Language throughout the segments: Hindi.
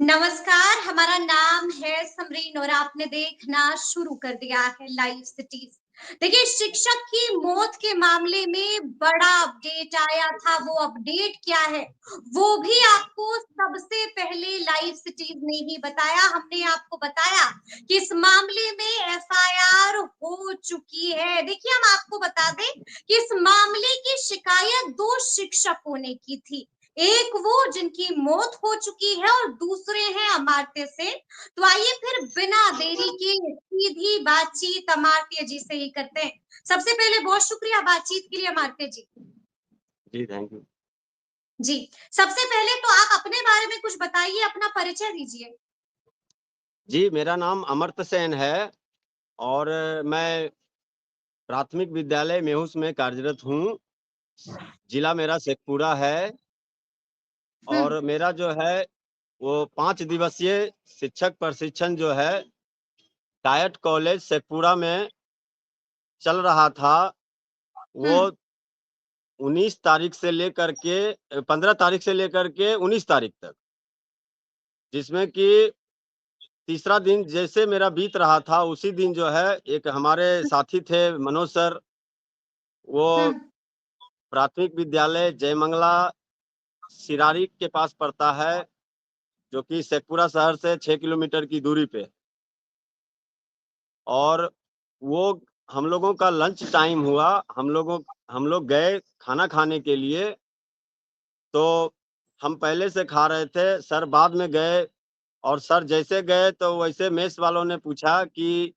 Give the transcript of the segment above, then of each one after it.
नमस्कार, हमारा नाम है समरीन और आपने देखना शुरू कर दिया है लाइव सिटीज। देखिए, शिक्षक की मौत के मामले में बड़ा अपडेट आया था। वो अपडेट क्या है, वो भी आपको सबसे पहले लाइव सिटीज ने ही बताया। हमने आपको बताया कि इस मामले में एफआईआर हो चुकी है। देखिए, हम आपको बता दें कि इस मामले की शिकायत दो शिक्षकों ने की थी। एक वो जिनकी मौत हो चुकी है और दूसरे हैं अमात्य से। तो आइए फिर बिना देरी के सीधी बातचीत अमात्य जी से ही करते हैं। सबसे पहले बहुत शुक्रिया बातचीत के लिए अमात्य जी। जी थैंक यू। जी, सबसे पहले तो आप अपने बारे में कुछ बताइए, अपना परिचय दीजिए। जी, मेरा नाम अमर्त्य सेन है और मैं प्राथमिक विद्यालय मेहुस में कार्यरत हूँ। जिला मेरा शेखपुरा है हम्म। और मेरा जो है वो 5 दिवसीय शिक्षक प्रशिक्षण जो है डायट कॉलेज शेखपुरा में चल रहा था। वो हम्म। 19 तारीख से लेकर के 15 तारीख से लेकर के 19 तारीख तक, जिसमें कि तीसरा दिन जैसे मेरा बीत रहा था उसी दिन जो है एक हमारे साथी थे मनोज सर, वो हम्म। प्राथमिक विद्यालय जयमंगला सिरारी के पास पड़ता है, जो कि शेखपुरा शहर से 6 किलोमीटर की दूरी पे। और वो हम लोगों का लंच टाइम हुआ, हम लोग गए खाना खाने के लिए। तो हम पहले से खा रहे थे, सर बाद में गए। और सर जैसे गए तो वैसे मेस वालों ने पूछा कि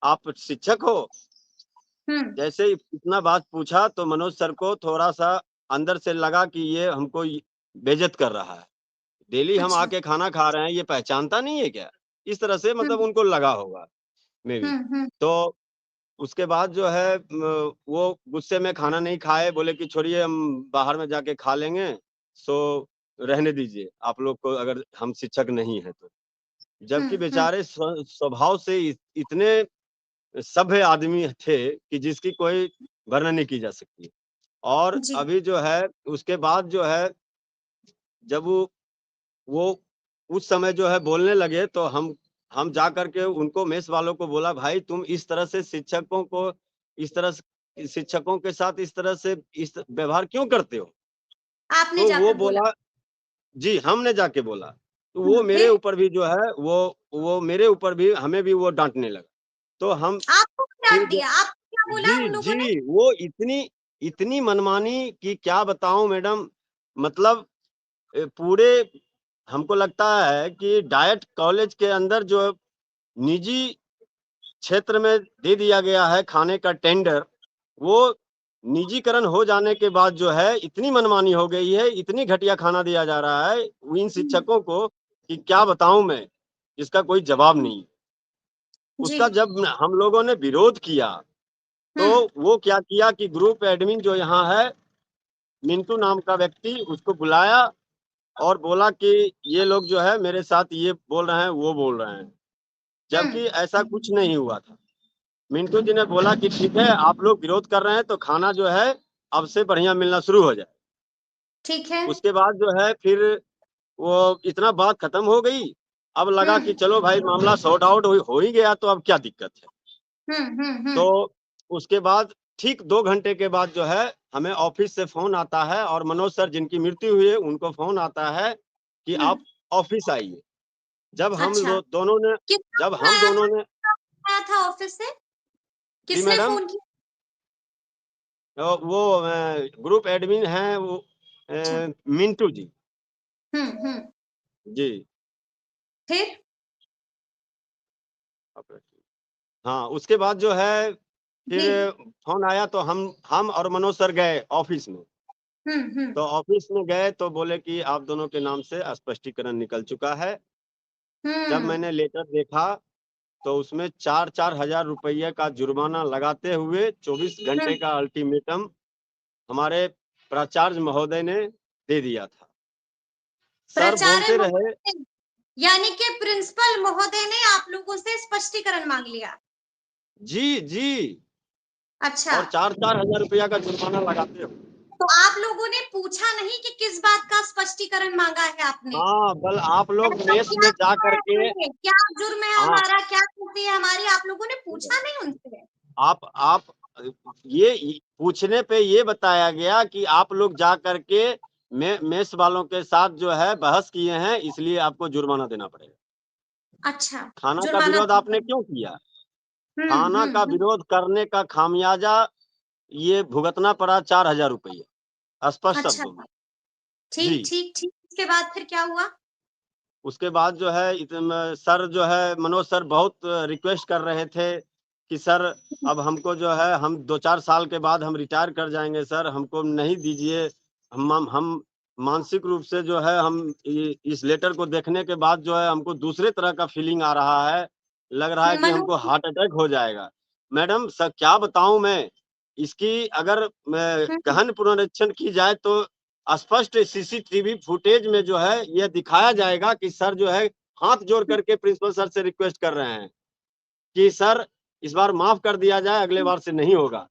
आप शिक्षक हो? हम्म। जैसे ही इतना बात पूछा तो मनोज सर को थोड़ा-सा अंदर से लगा कि ये हमको बेइज्जत कर रहा है। डेली हम अच्छा। आके खाना खा रहे हैं, ये पहचानता नहीं है क्या? इस तरह से मतलब हम्म। उनको लगा होगा, मेबी। हम्म। तो उसके बाद जो है वो गुस्से में खाना नहीं खाए, बोले कि छोड़िए हम बाहर में जाके खा लेंगे, सो रहने दीजिए, आप लोग को अगर हम शिक्षक नहीं हैं तो। जबकि हम्म। बेचारे स्वभाव से इतने सभ्य आदमी थे कि जिसकी कोई वर्णन नहीं की जा सकती। और जी। अभी जो है उसके बाद जो है जब वो उस समय जो है बोलने लगे तो हम जा कर के उनको मेस वालों को बोला, भाई तुम इस तरह से शिक्षकों को इस तरह से शिक्षकों के साथ इस तरह से इस व्यवहार क्यों करते हो? आपने तो वो जाकर बोला? बोला, जी, हमने जाके बोला। तो वो मेरे फिर ऊपर भी जो है वो मेरे ऊपर भी हमें भी वो डाँटने लगा। तो हम आपको फिर डांट दिया? आपको क्या बोला जी, उन लोगों ने? जी, वो इतनी इतनी मनमानी कि क्या बताऊँ मैडम, मतलब पूरे हमको लगता है कि डायट कॉलेज के अंदर जो निजी क्षेत्र में दे दिया गया है खाने का टेंडर, वो निजीकरण हो जाने के बाद जो है इतनी मनमानी हो गई है, इतनी घटिया खाना दिया जा रहा है इन हम्म। शिक्षकों को कि क्या बताऊँ मैं, इसका कोई जवाब नहीं। जी। उसका जब हम लोगों ने विरोध किया हम्म। तो वो क्या किया कि ग्रुप एडमिन जो यहाँ है, मिंटू नाम का व्यक्ति, उसको बुलाया और बोला कि ये लोग जो है मेरे साथ ये बोल रहे हैं, वो बोल रहे हैं। हम्म। जबकि ऐसा कुछ नहीं हुआ था। मिंटू जी ने बोला कि ठीक है, आप लोग विरोध कर रहे हैं तो खाना जो है अब से बढ़िया मिलना शुरू हो जाए। ठीक है। उसके बाद जो है फिर वो इतना बात खत्म हो गई। अब लगा कि हम्म। चलो भाई मामला सॉर्ट आउट हो ही गया तो अब क्या दिक्कत है। तो हम्म। उसके बाद ठीक 2 घंटे के बाद जो है हमें ऑफिस से फ़ोन आता है और मनोज सर जिनकी मृत्यु हुई है उनको फ़ोन आता है कि आप हम्म। ऑफिस आइए। जब हम अच्छा, लो दोनों ने किसका जब फोन हम आया था? दोनों ने किसका आया था ऑफिस से? जी किसने मैडम, फोन किया? वो ग्रुप एडमिन हैं वो अच्छा। मिंटू जी। हम्म। जी। फिर? हाँ, उसके बाद जो है फिर जी। फ़ोन आया तो हम और मनोज सर गए ऑफिस में। हम्म। तो ऑफिस में गए तो बोले कि आप दोनों के नाम से स्पष्टीकरण निकल चुका है। जब हम्म। मैंने लेटर देखा तो उसमें 4-4 हज़ार रुपये का जुर्माना लगाते हुए 24 घंटे हम्म। का अल्टीमेटम हमारे प्राचार्य महोदय ने दे दिया था। सर प्राचार्य बोलते रहे, महोदय यानी कि प्रिंसिपल महोदय ने आप लोगों से स्पष्टीकरण मांग लिया? जी, जी, अच्छा। और 4-4 हज़ार रुपया का जुर्माना लगाते हुए। तो आप लोगों ने पूछा नहीं कि किस बात का स्पष्टीकरण मांगा है आपने? हाँ, बल आप लोग ऐसा मेस क्या में जा किया है करके, हमने? क्या जुर्म है हाँ, हमारा? क्या गलती है हमारी? आप लोगों ने पूछा नहीं उनसे? आप ये पूछने पे ये बताया गया कि आप लोग जा करके मेस वालों के साथ जो है बहस किए हैं, इसलिए आपको जुर्माना देना पड़ेगा। अच्छा, खाना का जुर्माना विरोध देना आपने पड़ेगा। क्यों किया? हुँ, खाना हुँ, का हुँ। विरोध करने का खामियाजा ये भुगतना पड़ा 4000 रुपये, स्पष्ट अच्छा, शब्दों में। ठीक, जी, ठीक, ठीक। उसके बाद फिर क्या हुआ? उसके बाद जो है सर जो है मनोज सर बहुत रिक्वेस्ट कर रहे थे कि सर हुँ, अब हमको जो है हम 2-4 साल के बाद हम रिटायर कर जाएँगे सर, हमको नहीं दीजिए। हम मानसिक रूप से जो है हम इस लेटर को देखने के बाद जो है हमको दूसरे तरह का फीलिंग आ रहा है। लग रहा है कि हमको मनोज हार्ट अटैक हो जाएगा। मैडम सर क्या बताऊँ मैं? इसकी अगर हुँ, गहन पुनरीक्षण की जाए तो स्पष्ट सीसीटीवी फुटेज में जो है ये दिखाया जाएगा कि सर जो है हाथ जोड़ हुँ, करके प्रिंसिपल सर से रिक्वेस्ट कर रहे हैं कि सर इस बार माफ कर दिया जाए, अगले हुँ, बार से नहीं होगा।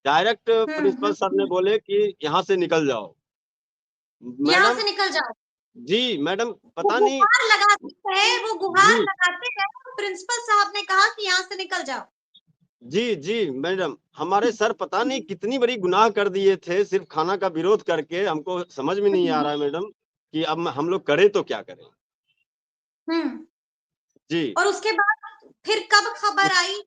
डायरेक्ट हुँ, प्रिंसिपल हुँ, सर ने हुँ। बोले कि यहाँ से निकल जाओ। यहाँ मैडम से निकल जाओ। जी, मैडम वो पता नहीं। गुहार लगाते हैं, वो गुहार जी, लगाते हैं, तो प्रिंसिपल साहब ने कहा कि यहाँ से निकल जाओ। जी, मैडम हमारे सर पता नहीं कितनी बड़ी गुनाह कर दिए थे सिर्फ़ खाना का विरोध करके, हमको समझ में नहीं आ हुँ, रहा है मैडम कि अब हम लोग करें तो क्या करें? हुँ। जी। और उसके बाद फिर कब खबर आई?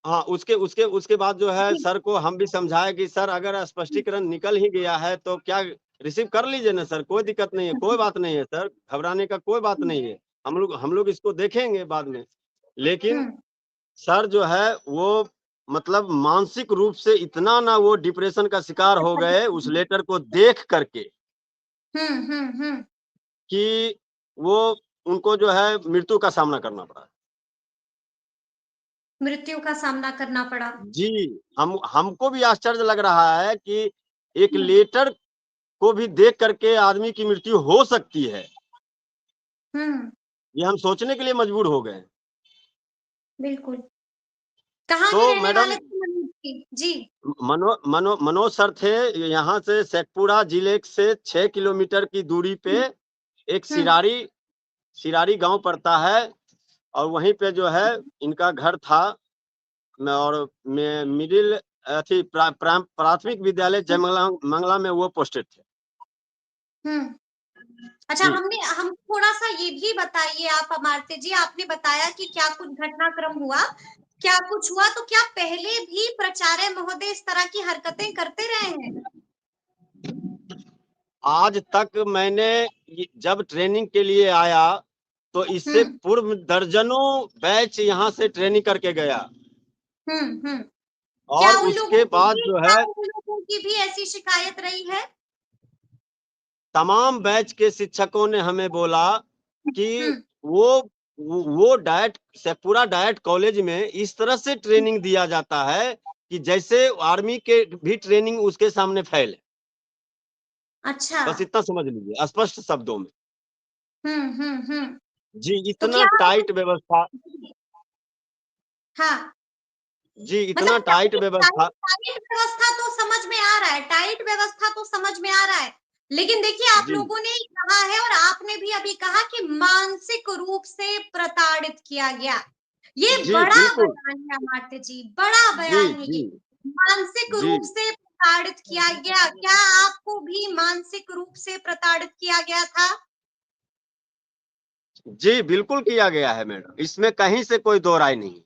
हाँ, उसके उसके उसके बाद जो है जी। सर को हम भी समझाए कि सर अगर हुँ, स्पष्टीकरण निकल ही गया है तो क्या रिसीव कर लीजिए ना सर, कोई दिक्कत नहीं है, हुँ, कोई हुँ, बात नहीं है सर, घबराने का कोई बात हुँ, नहीं है। हम लोग इसको देखेंगे बाद में। हुँ। लेकिन सर जो है वो मतलब मानसिक रूप से इतना ना वो डिप्रेशन का शिकार हो गए उस लेटर को देख करके हुँ, हुँ, हुँ। कि वो उनको जो है मृत्यु का सामना करना पड़ा। मृत्यु का सामना करना पड़ा। जी, हमको भी आश्चर्य लग रहा है कि एक हुँ, लेटर को भी देख करके आदमी की मृत्यु हो सकती है। हुँ, ये हम सोचने के लिए मजबूर हो गए। बिल्कुल। कहाँ तो के रहने मैडम वाले थे मनोज जी? जी। मनोज सर थे यहाँ से शेखपुरा जिले से 6 किलोमीटर की दूरी पे हुँ, एक हुँ, सिरारी गाँव पड़ता है और वहीं पे जो है इनका घर था। और मिडिल प्राथमिक विद्यालय हुँ, जयमंगला मंगला में वो पोस्टेड थे। हुँ। अच्छा, जी। हम थोड़ा-सा ये भी बताइए आप अमारते जी, आपने बताया कि क्या कुछ घटनाक्रम हुआ, क्या कुछ हुआ, तो क्या पहले भी प्राचार्य महोदय इस तरह की हरकतें करते रहे हैं? आज तक मैंने जब ट्रेनिंग के लिए आया, तो हुँ, इससे पूर्व दर्जनों बैच यहाँ से ट्रेनिंग करके गया हुँ, हुँ। और उसके बाद जो क्या है उन लोगों की भी ऐसी शिकायत रही है? तमाम बैच के शिक्षकों ने हमें बोला कि हुँ, वो वो डाइट शेखपुरा डाइट कॉलेज में इस तरह से हुँ। ट्रेनिंग दिया जाता है कि जैसे आर्मी के भी ट्रेनिंग उसके सामने फेल है। अच्छा। बस इतना समझ लीजिए स्पष्ट शब्दों में। हुँ, हुँ, हुँ। जी, तो इतना क्या टाइट व्यवस्था। हाँ, जी, मतलब इतना टाइट व्यवस्था। टाइट व्यवस्था तो समझ में आ रहा है, टाइट व्यवस्था तो समझ में आ रहा है। लेकिन देखिए आप जी, लोगों ने कहा है और आपने भी अभी कहा कि मानसिक रूप से प्रताड़ित किया गया। ये जी, बड़ा बिल्कुल। बयान है अमात्य जी, बड़ा जी, बयान है जी, ये। मानसिक जी। रूप से प्रताड़ित किया गया, क्या आपको भी मानसिक रूप से प्रताड़ित किया गया था? जी, बिल्कुल किया गया है मैडम, इसमें कहीं से कोई दो राय नहीं।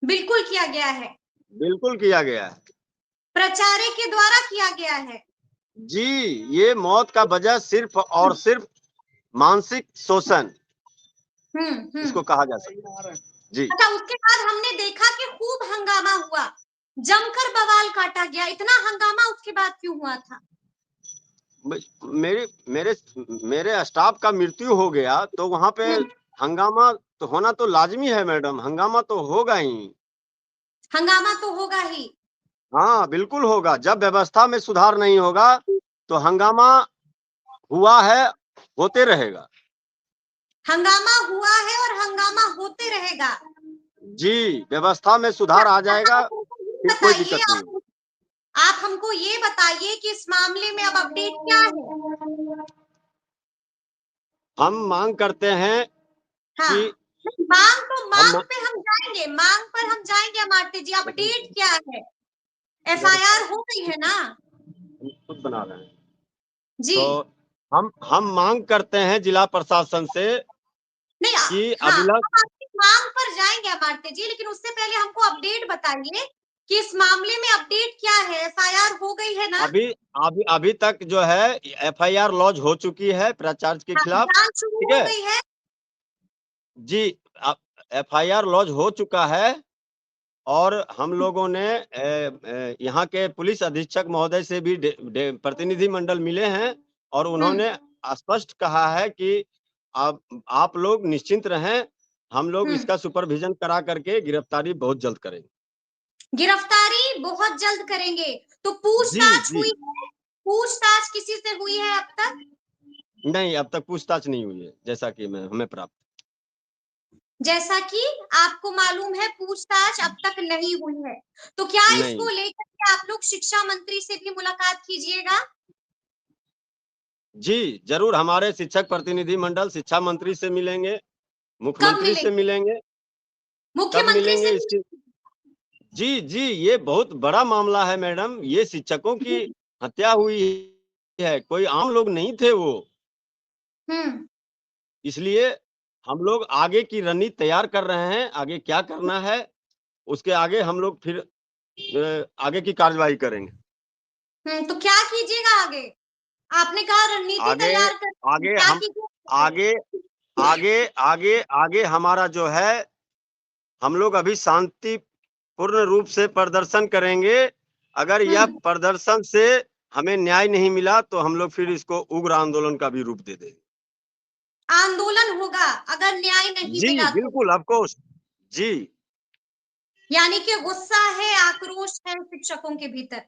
बिल्कुल किया गया है। बिल्कुल किया गया है। प्राचार्य के द्वारा किया गया है। जी, ये मौत का वजह सिर्फ़ हुँ, और सिर्फ़ मानसिक शोषण हुँ, हुँ। इसको कहा जा सकता है। जी, अच्छा, उसके बाद हमने देखा कि खूब हंगामा हुआ, जमकर बवाल काटा गया, इतना हंगामा उसके बाद क्यों हुआ था? म मेरे मेरे मेरे स्टाफ का मृत्यु हो गया, तो वहाँ पे हुँ, हंगामा तो होना तो लाज़मी है मैडम, हंगामा तो होगा ही। हंगामा तो होगा ही। हाँ, बिल्कुल होगा, जब व्यवस्था में सुधार नहीं होगा, तो हंगामा हुआ है, होते रहेगा। हंगामा हुआ है और हंगामा होते रहेगा। जी, व्यवस्था में अच्छा, सुधार आ अच्छा जाएगा, आप हमको ये फिर कोई बताइए दिक्कत नहीं आप होगी। आप हमको ये बताइए कि इस मामले में अब अपडेट क्या है? हम मांग करते हैं हाँ, कि नहीं, मांग तो हम मांग पे हम जाएंगे, मांग पर हम जाएंगे अमात्य जी। अपडेट क्या है? इधर एफआईआर हो गई है ना? हम खुद बना रहे हैं। जी। तो हम मांग करते हैं जिला प्रशासन से नहीं कि हाँ, अभिलष हम आपकी मांग पर जाएंगे अमात्य जी, लेकिन उससे पहले हमको अपडेट बताइए कि इस मामले में अपडेट क्या है? एफआईआर हो गई है ना? अभी अभी तक जो है एफआईआर लॉन्च हो चुकी है प्राचार्य के हाँ, खिलाफ। जांच शुरू ठीक हो है गई है। जी, एफआईआर लॉन्च हो चुका है और हम लोगों ने यहाँ के पुलिस अधीक्षक महोदय से भी प्रतिनिधि मंडल मिले हैं और हम्म उन्होंने स्पष्ट कहा है कि आप लोग निश्चिंत रहें, हम लोग हम्म इसका सुपरविजन करा करके गिरफ्तारी बहुत जल्द करेंगे। गिरफ्तारी बहुत जल्द करेंगे। तो जी पूछताछ जी हुई है? पूछताछ किसी से हुई है अब तक? नहीं, अब तक पूछताछ नहीं हुई है, जैसा कि हमें प्राप्त। जैसा कि आपको मालूम है, पूछताछ अब तक नहीं हुई है। तो क्या इसको नहीं लेकर के आप लोग शिक्षा मंत्री से भी मुलाकात कीजिएगा? जी, जरूर हमारे शिक्षक प्रतिनिधि मंडल शिक्षा मंत्री से मिलेंगे, कब मुख्यमंत्री से मिलेंगे? मिलेंगे। कब मुख्यमंत्री मिलेंगे से इसकी जी, जी, ये बहुत बड़ा मामला है मैडम, ये शिक्षकों की भी? हत्या हुई है, कोई आम लोग नहीं थे वो। हम्म इसलिए हम लोग आगे की रणनीति तैयार कर रहे हैं, आगे क्या करना है, उसके आगे हम लोग फिर आगे की कार्रवाई करेंगे। तो क्या कीजिएगा आगे? आपने कहा रणनीति आगे तैयार कर, आगे क्या हम कीजिएगा आगे? आगे आगे आगे आगे हमारा जो है, हम लोग अभी शांतिपूर्ण रूप से प्रदर्शन करेंगे। अगर यह हम्म प्रदर्शन से हमें न्याय नहीं मिला, तो हम लोग फिर इसको उग्र आंदोलन का भी रूप दे देंगे। आंदोलन होगा अगर न्याय नहीं जी, मिला तो? बिल्कुल ऑफ कोर्स। जी, यानी कि गुस्सा है, आक्रोश है शिक्षकों के भीतर।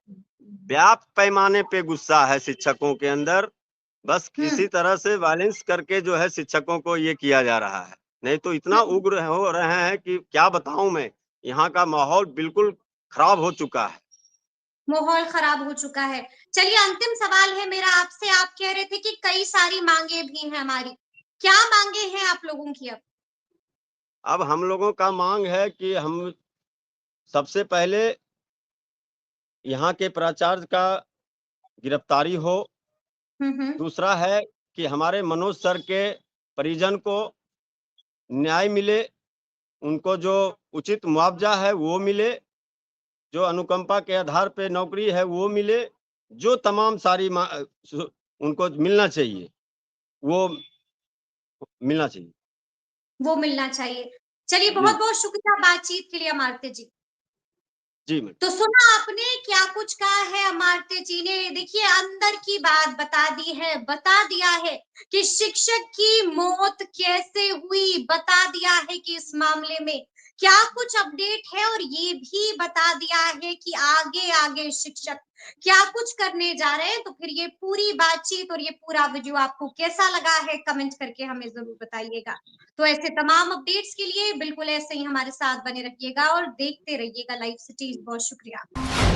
व्यापक पैमाने पे गुस्सा है शिक्षकों के अंदर। बस किसी हम्म तरह से वायलेंस करके जो है शिक्षकों को ये किया जा रहा है। नहीं तो इतना हम्म उग्र हो रहे हैं कि क्या बताऊँ मैं, यहाँ का माहौल बिल्कुल खराब हो चुका है। माहौल खराब हो चुका है। चलिए, अंतिम सवाल है मेरा आपसे। आप कह रहे थे कि कई सारी मांगे भी हैं हमारी। क्या मांगे हैं आप लोगों की अब? अब हम लोगों का माँग है कि हम सबसे पहले यहाँ के प्राचार्य का गिरफ्तारी हो। हम्म दूसरा है कि हमारे मनोज सर के परिजन को न्याय मिले, उनको जो उचित मुआवजा है वो मिले, जो अनुकंपा के आधार पे नौकरी है वो मिले, जो तमाम सारी उनको मिलना चाहिए, वो मिलना चाहिए। वो मिलना चाहिए। चलिए, बहुत जी, बहुत शुक्रिया बातचीत के लिए अमात्य जी। जी मैडम। तो सुना आपने क्या कुछ कहा है अमात्य जी ने। देखिए, अंदर की बात बता दी है, बता दिया है कि शिक्षक की मौत कैसे हुई, बता दिया है कि इस मामले में क्या कुछ अपडेट है, और ये भी बता दिया है कि आगे आगे शिक्षक क्या कुछ करने जा रहे हैं। तो फिर ये पूरी बातचीत और ये पूरा वीडियो आपको कैसा लगा है, कमेंट करके हमें जरूर बताइएगा। तो ऐसे तमाम अपडेट्स के लिए बिल्कुल ऐसे ही हमारे साथ बने रहिएगा और देखते रहिएगा लाइव सिटीज। बहुत शुक्रिया।